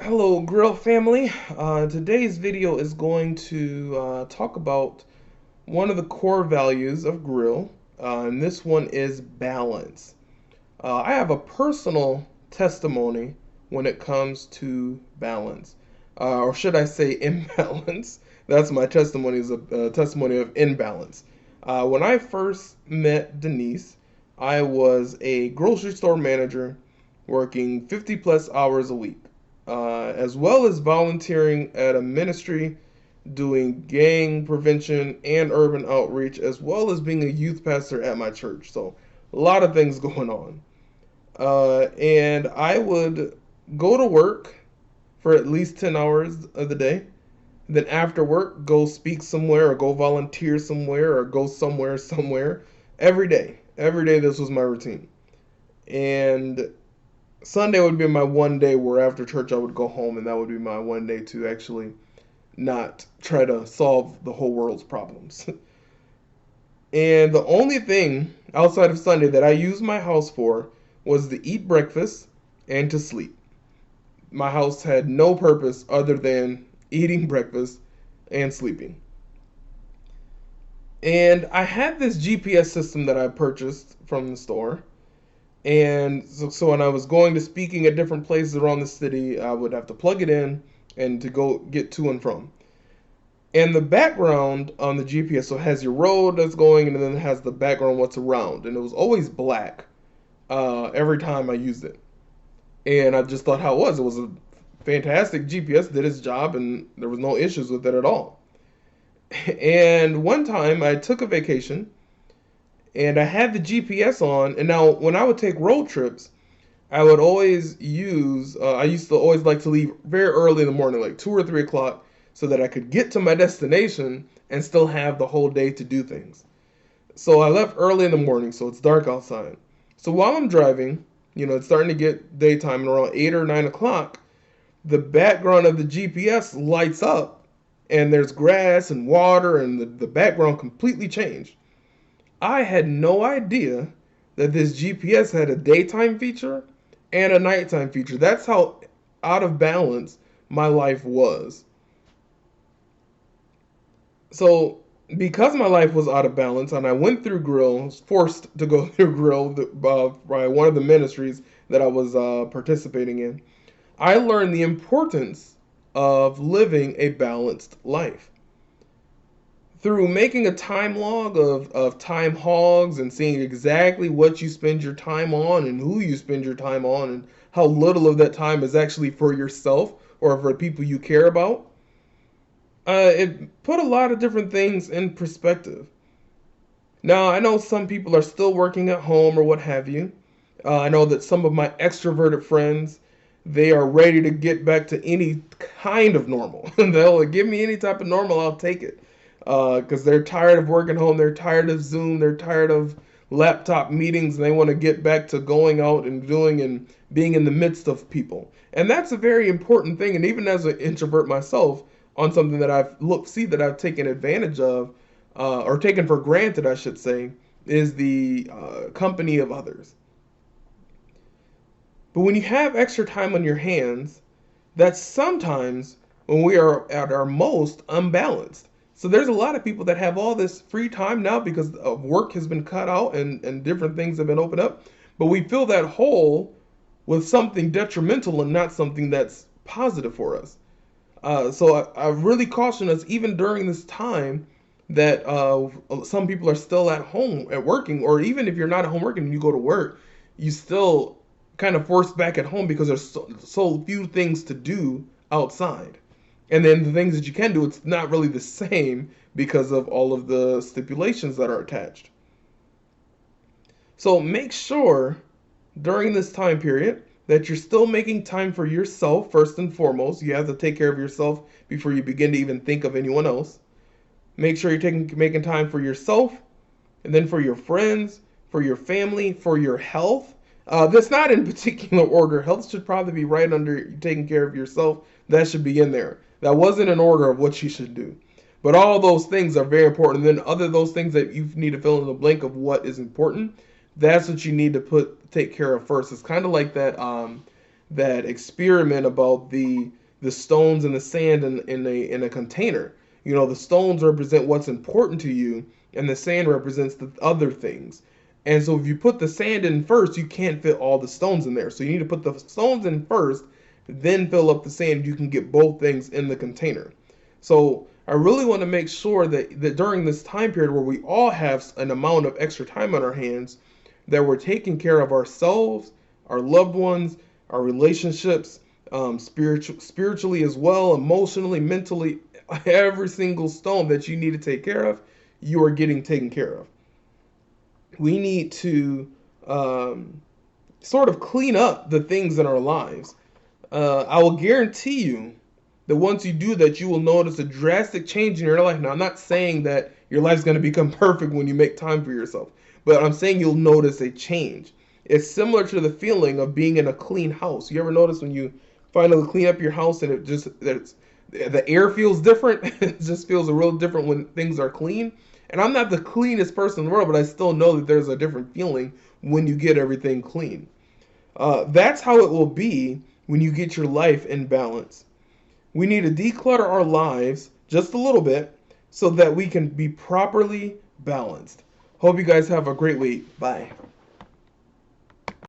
Hello, GRIL family. Today's video is going to talk about one of the core values of GRIL, and this one is balance. I have a personal testimony when it comes to balance, or should I say imbalance. That's my testimony, is a testimony of imbalance. When I first met Denise, I was a grocery store manager working 50 plus hours a week, as well as volunteering at a ministry doing gang prevention and urban outreach, as well as being a youth pastor at my church. So, a lot of things going on. And I would go to work for at least 10 hours of the day. Then, after work, go speak somewhere or go volunteer somewhere or go somewhere every day. Every day, this was my routine. And Sunday would be my one day where after church I would go home, and that would be my one day to actually not try to solve the whole world's problems. And the only thing outside of Sunday that I used my house for was to eat breakfast and to sleep. My house had no purpose other than eating breakfast and sleeping. And I had this GPS system that I purchased from the store. And so when I was going to speaking at different places around the city, I would have to plug it in and to go get to and from. And the background on the GPS, so it has your road that's going, and then it has the background what's around. And it was always black every time I used it. And I just thought how it was. It was a fantastic GPS, did its job, and there was no issues with it at all. And one time I took a vacation, and I had the GPS on. And now when I would take road trips, I would always use, I used to always like to leave very early in the morning, like 2 or 3 o'clock, so that I could get to my destination and still have the whole day to do things. So I left early in the morning, so it's dark outside. So while I'm driving, it's starting to get daytime, and around 8 or 9 o'clock, the background of the GPS lights up, and there's grass and water, and the background completely changed. I had no idea that this GPS had a daytime feature and a nighttime feature. That's how out of balance my life was. So, because my life was out of balance, and I went through GRIL, was forced to go through GRIL by one of the ministries that I was participating in, I learned the importance of living a balanced life. Through making a time log of time hogs and seeing exactly what you spend your time on and who you spend your time on and how little of that time is actually for yourself or for people you care about, it put a lot of different things in perspective. Now, I know some people are still working at home or what have you. I know that some of my extroverted friends, they are ready to get back to any kind of normal. They'll give me any type of normal, I'll take it. Because they're tired of working home, they're tired of Zoom, they're tired of laptop meetings, and they want to get back to going out and doing and being in the midst of people. And that's a very important thing. And even as an introvert myself, on something that that I've taken advantage of, or taken for granted, I should say, is the company of others. But when you have extra time on your hands, that's sometimes when we are at our most unbalanced. So there's a lot of people that have all this free time now because of work has been cut out and different things have been opened up. But we fill that hole with something detrimental and not something that's positive for us. So I really caution us, even during this time, that some people are still at home at working, or even if you're not at home working and you go to work, you still kind of forced back at home because there's so few things to do outside. And then the things that you can do, it's not really the same because of all of the stipulations that are attached. So make sure during this time period that you're still making time for yourself first and foremost. You have to take care of yourself before you begin to even think of anyone else. Make sure you're making time for yourself, and then for your friends, for your family, for your health. That's not in particular order. Health should probably be right under taking care of yourself. That should be in there. That wasn't an order of what you should do. But all those things are very important. And then other those things that you need to fill in the blank of what is important, that's what you need to take care of first. It's kind of like that experiment about the stones and the sand in a container. You know, the stones represent what's important to you, and the sand represents the other things. And so if you put the sand in first, you can't fit all the stones in there. So you need to put the stones in first, then fill up the sand. You can get both things in the container. So I really want to make sure that during this time period where we all have an amount of extra time on our hands, that we're taking care of ourselves, our loved ones, our relationships, spiritually as well, emotionally, mentally. Every single stone that you need to take care of, you are getting taken care of. We need to sort of clean up the things in our lives. I will guarantee you that once you do that, you will notice a drastic change in your life. Now, I'm not saying that your life's going to become perfect when you make time for yourself, but I'm saying you'll notice a change. It's similar to the feeling of being in a clean house. You ever notice when you finally clean up your house and the air feels different? It just feels a real different when things are clean. And I'm not the cleanest person in the world, but I still know that there's a different feeling when you get everything clean. That's how it will be when you get your life in balance. We need to declutter our lives just a little bit so that we can be properly balanced. Hope you guys have a great week. Bye.